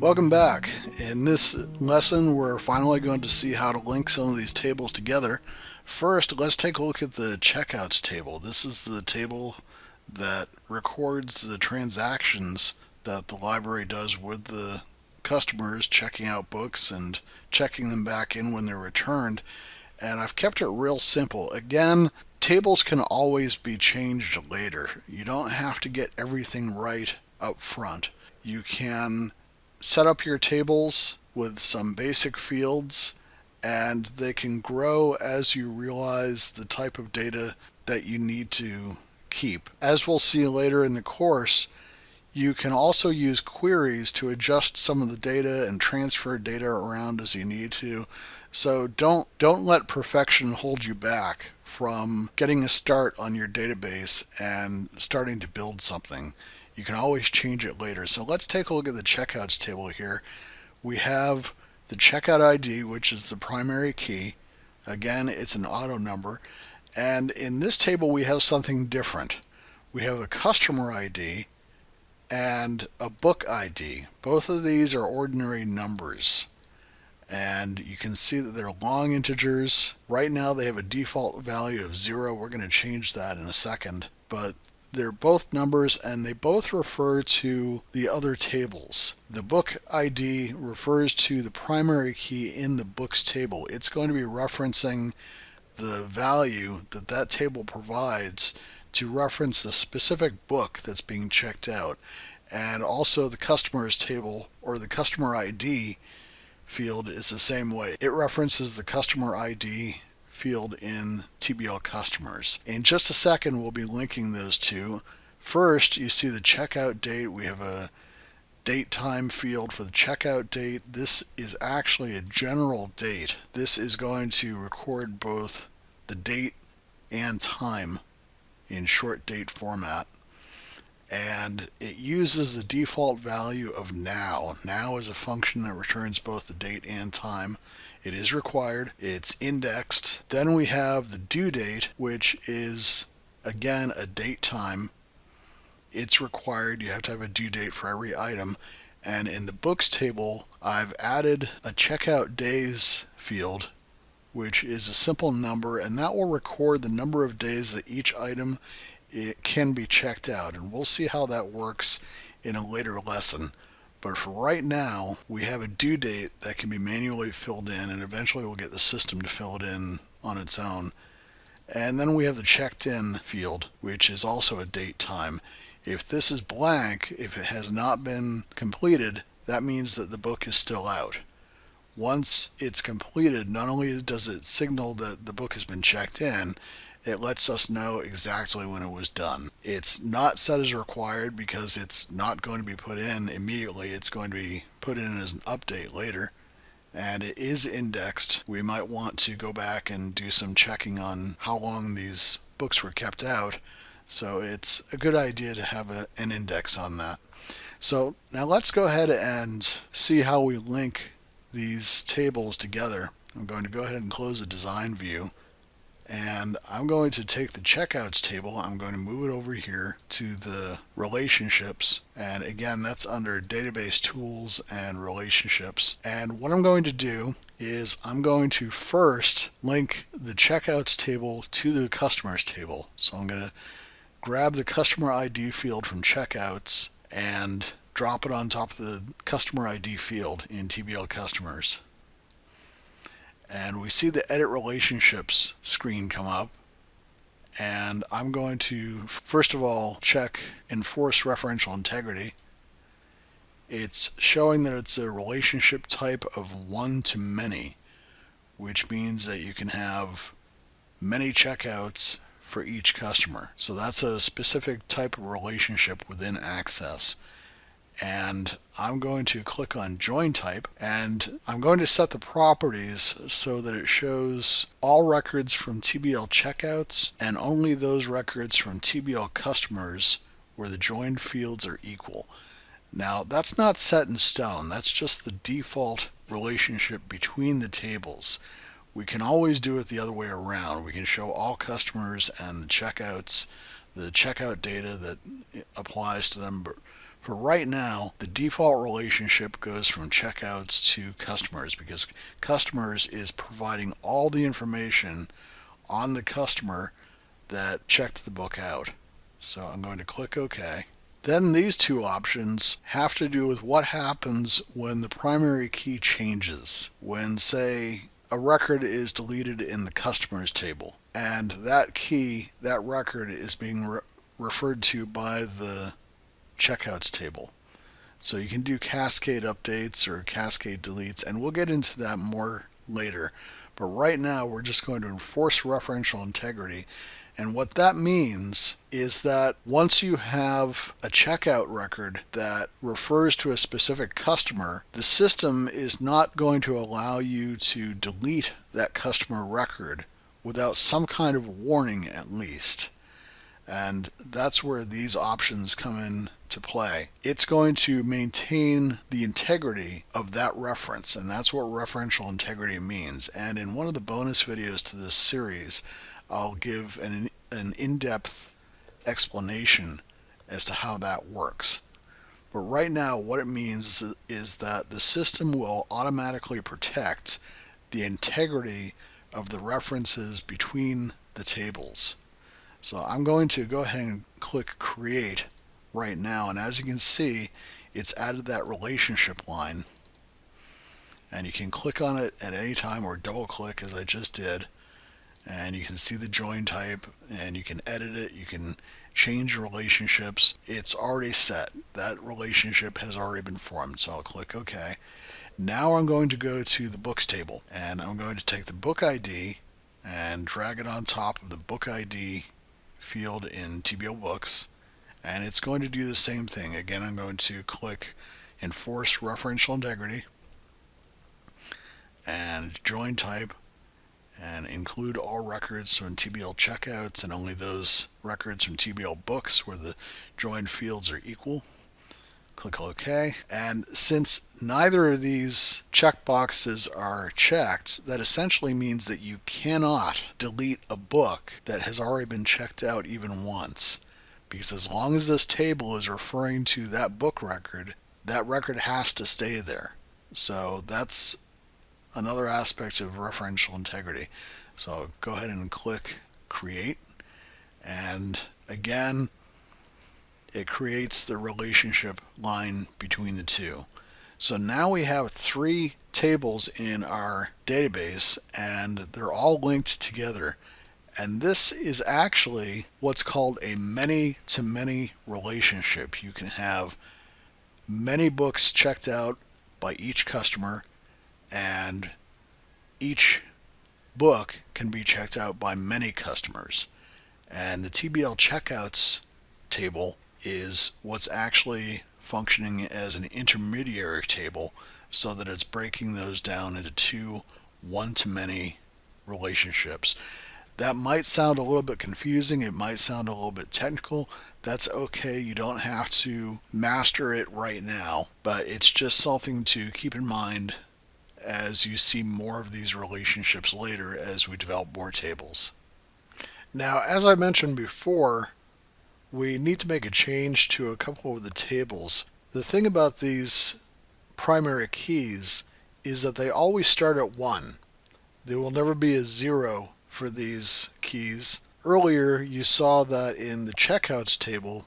Welcome back. In this lesson, we're finally going to see how to link some of these tables together. First, let's take a look at the checkouts table. This is the table that records the transactions that the library does with the customers, checking out books and checking them back in when they're returned. And I've kept it real simple. Again, tables can always be changed later. You don't have to get everything right up front. You can set up your tables with some basic fields, and they can grow as you realize the type of data that you need to keep. As we'll see later in the course, you can also use queries to adjust some of the data and transfer data around as you need to. So don't let perfection hold you back from getting a start on your database and starting to build something. You can always change it later. So let's take a look at the checkouts table here. We have the checkout ID, which is the primary key. Again, it's an auto number. And in this table, we have something different. We have a customer ID and a book ID. Both of these are ordinary numbers. And you can see that they're long integers. Right now, they have a default value of 0. We're going to change that in a second. But they're both numbers, and they both refer to the other tables. The book ID refers to the primary key in the books table. It's going to be referencing the value that that table provides to reference the specific book that's being checked out. And also the customers table, or the customer ID field, is the same way. It references the customer ID field in TBL customers. In just a second, we'll be linking those two. First, you see the checkout date. We have a date time field for the checkout date. This is actually a general date. This is going to record both the date and time in short date format. And it uses the default value of now. Now is a function that returns both the date and time. It is required. It's indexed. Then we have the due date, which is, again, a date time. It's required. You have to have a due date for every item. And in the books table, I've added a checkout days field, which is a simple number, and that will record the number of days that each item it can be checked out. And we'll see how that works in a later lesson. But for right now, we have a due date that can be manually filled in, and eventually we'll get the system to fill it in on its own. And then we have the checked in field, which is also a date time. If this is blank, if it has not been completed, that means that the book is still out. Once it's completed, not only does it signal that the book has been checked in, it lets us know exactly when it was done. It's not set as required because it's not going to be put in immediately. It's going to be put in as an update later. And it is indexed. We might want to go back and do some checking on how long these books were kept out. So it's a good idea to have an index on that. So now let's go ahead and see how we link these tables together. I'm going to go ahead and close the design view. And I'm going to take the checkouts table, I'm going to move it over here to the relationships. And again, that's under database tools and relationships. And what I'm going to do is I'm going to first link the checkouts table to the customers table. So I'm going to grab the customer ID field from checkouts and drop it on top of the customer ID field in TBL customers. And we see the Edit Relationships screen come up. And I'm going to, first of all, check Enforce Referential Integrity. It's showing that it's a relationship type of one to many, which means that you can have many checkouts for each customer. So that's a specific type of relationship within Access. And I'm going to click on Join Type, and I'm going to set the properties so that it shows all records from TBL checkouts and only those records from TBL customers where the joined fields are equal. Now, that's not set in stone. That's just the default relationship between the tables. We can always do it the other way around. We can show all customers and the checkouts, the checkout data that applies to them. But For right now, the default relationship goes from checkouts to customers because customers is providing all the information on the customer that checked the book out. So I'm going to click OK. Then these two options have to do with what happens when the primary key changes. When, say, a record is deleted in the customers table, and that key, that record, is being referred to by the checkouts table. So you can do cascade updates or cascade deletes, and we'll get into that more later. But right now we're just going to enforce referential integrity. And what that means is that once you have a checkout record that refers to a specific customer, the system is not going to allow you to delete that customer record without some kind of warning at least. And that's where these options come into play. It's going to maintain the integrity of that reference, and that's what referential integrity means. And in one of the bonus videos to this series, I'll give an in-depth explanation as to how that works. But right now, what it means is that the system will automatically protect the integrity of the references between the tables. So I'm going to go ahead and click Create right now, and as you can see, it's added that relationship line. And you can click on it at any time or double click as I just did. And you can see the join type, and you can edit it, you can change relationships. It's already set. That relationship has already been formed, so I'll click OK. Now I'm going to go to the books table, and I'm going to take the book ID and drag it on top of the book ID field in TBL Books, and it's going to do the same thing. Again, I'm going to click Enforce Referential Integrity and Join Type, and include all records from TBL checkouts and only those records from TBL Books where the joined fields are equal. Click OK. And since neither of these checkboxes are checked, that essentially means that you cannot delete a book that has already been checked out even once. Because as long as this table is referring to that book record, that record has to stay there. So that's another aspect of referential integrity. So I'll go ahead and click Create, and again it creates the relationship line between the two. So now we have three tables in our database, and they're all linked together. And this is actually what's called a many-to-many relationship. You can have many books checked out by each customer, and each book can be checked out by many customers. And the TBL checkouts table is what's actually functioning as an intermediary table, so that it's breaking those down into two one-to-many relationships. That might sound a little bit confusing, it might sound a little bit technical. That's okay, you don't have to master it right now, but it's just something to keep in mind as you see more of these relationships later as we develop more tables. Now, as I mentioned before, we need to make a change to a couple of the tables. The thing about these primary keys is that they always start at 1. There will never be a 0 for these keys. Earlier you saw that in the checkouts table,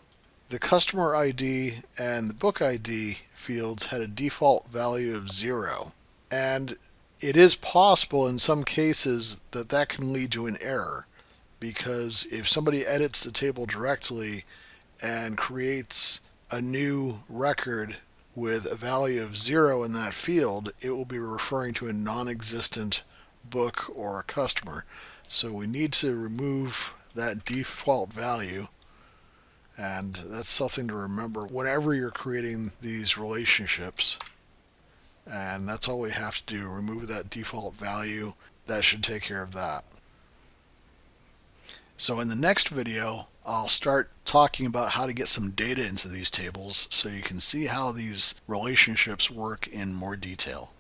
the customer ID and the book ID fields had a default value of 0. And it is possible in some cases that that can lead to an error, because if somebody edits the table directly and creates a new record with a value of 0 in that field, it will be referring to a non-existent book or a customer. So we need to remove that default value, and that's something to remember whenever you're creating these relationships. And that's all we have to do, remove that default value. That should take care of that. So in the next video, I'll start talking about how to get some data into these tables so you can see how these relationships work in more detail.